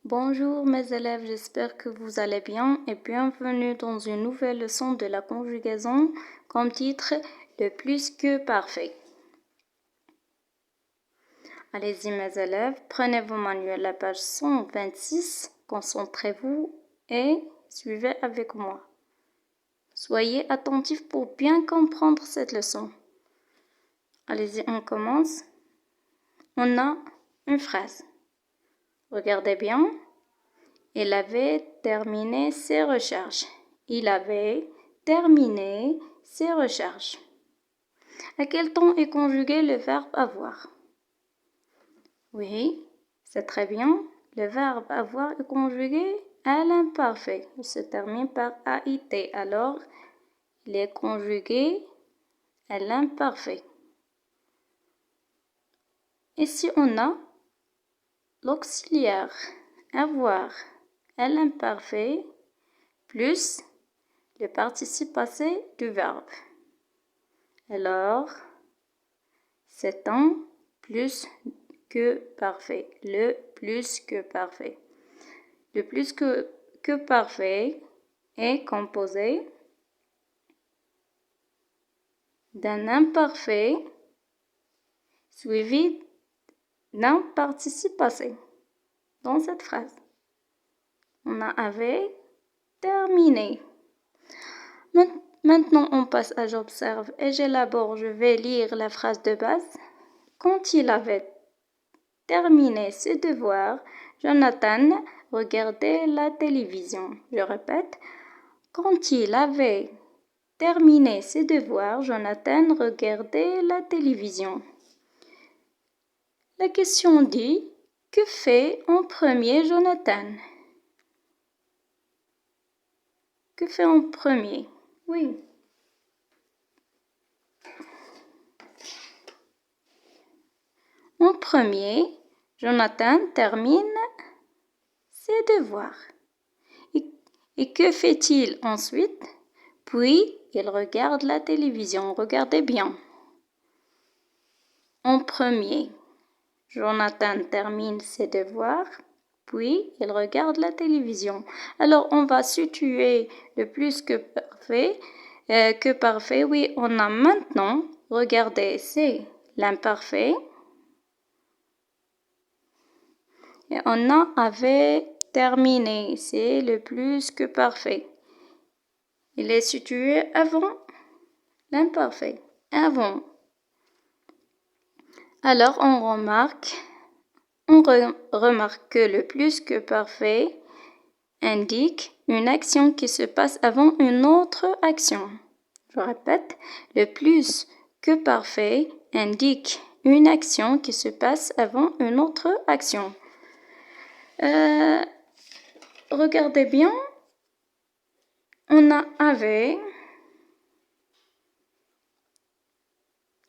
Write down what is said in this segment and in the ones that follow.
Bonjour mes élèves, j'espère que vous allez bien et bienvenue dans une nouvelle leçon de la conjugaison comme titre le plus que parfait. Allez-y mes élèves, prenez vos manuels à la page 126, concentrez-vous et suivez avec moi. Soyez attentifs pour bien comprendre cette leçon. Allez-y, on commence. On a une phrase. Regardez bien. Il avait terminé ses recherches. Il avait terminé ses recherches. À quel temps est conjugué le verbe avoir? Oui, c'est très bien. Le verbe avoir est conjugué à l'imparfait. Il se termine par AIT. Alors, il est conjugué à l'imparfait. Ici, on a l'auxiliaire avoir à l'imparfait plus le participe passé du verbe. Alors, c'est un plus que parfait. Le plus que parfait. Le plus que parfait est composé d'un imparfait suivi d'un participe passé. Dans cette phrase, on avait terminé. Maintenant, on passe à j'observe et j'élabore. Je vais lire la phrase de base. Quand il avait terminé ses devoirs, Jonathan regardait la télévision. Je répète. Quand il avait terminé ses devoirs, Jonathan regardait la télévision. La question dit, que fait en premier Jonathan? Que fait en premier? Oui. En premier, Jonathan termine ses devoirs. Et que fait-il ensuite? Puis, il regarde la télévision. Regardez bien. En premier, Jonathan termine ses devoirs, puis il regarde la télévision. Alors, on va situer le plus que parfait. Oui, on a maintenant, regardez, c'est l'imparfait. Et on avait terminé, c'est le plus que parfait. Il est situé avant l'imparfait. Avant. Alors, on remarque que le plus que parfait indique une action qui se passe avant une autre action. Je répète, le plus que parfait indique une action qui se passe avant une autre action. Regardez bien, on avait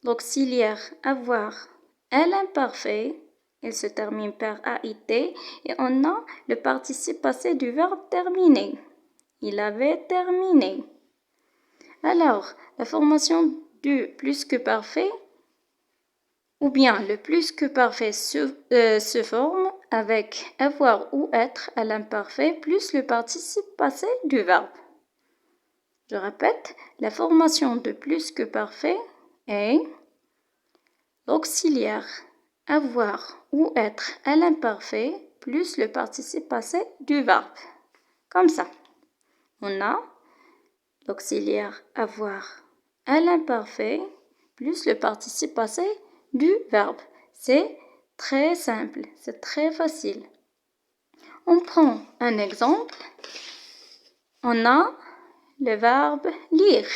l'auxiliaire avoir à l'imparfait, il se termine par AIT, et on a le participe passé du verbe terminer. Il avait terminé. Alors, la formation du plus que parfait, ou bien le plus que parfait se forme avec avoir ou être à l'imparfait plus le participe passé du verbe. Je répète, la formation de plus que parfait est l'auxiliaire avoir ou être à l'imparfait plus le participe passé du verbe. Comme ça, on a l'auxiliaire avoir à l'imparfait plus le participe passé du verbe. C'est très simple, c'est très facile. On prend un exemple. On a le verbe lire.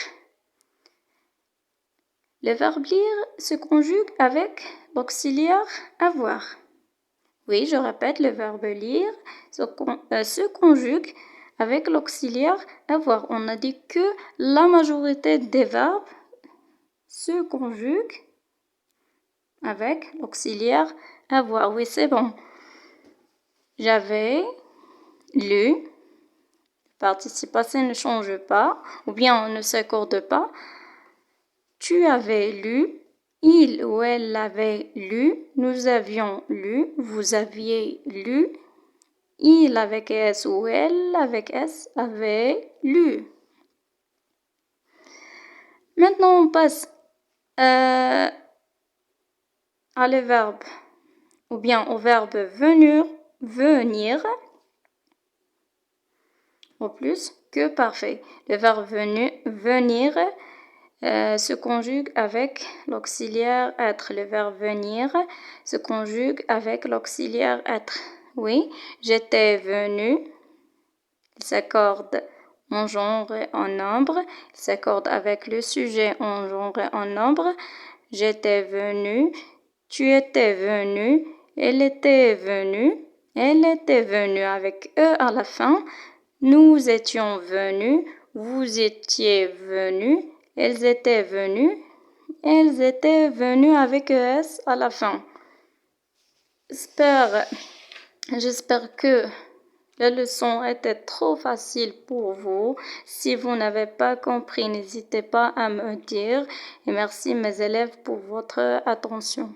Le verbe lire se conjugue avec l'auxiliaire avoir. Oui, je répète, le verbe lire se conjugue avec l'auxiliaire avoir. On a dit que la majorité des verbes se conjuguent avec l'auxiliaire avoir. Oui, c'est bon. J'avais lu. Le participe passé ne change pas, ou bien on ne s'accorde pas. Tu avais lu. Il ou elle avait lu. Nous avions lu. Vous aviez lu. Il avec S ou elle avec S avait lu. Maintenant, on passe à les verbes, ou bien au verbe venir, au plus que parfait. Le verbe venir se conjugue avec l'auxiliaire être. Le verbe venir se conjugue avec l'auxiliaire être. Oui, j'étais venu. Il s'accorde en genre et en nombre. Il s'accorde avec le sujet en genre et en nombre. J'étais venu. Tu étais venu. Elle était venue. Elle était venue avec E à la fin. Nous étions venus. Vous étiez venus. Elles étaient venues. Elles étaient venues avec ES à la fin. J'espère que la leçon était trop facile pour vous. Si vous n'avez pas compris, n'hésitez pas à me dire. Et merci mes élèves pour votre attention.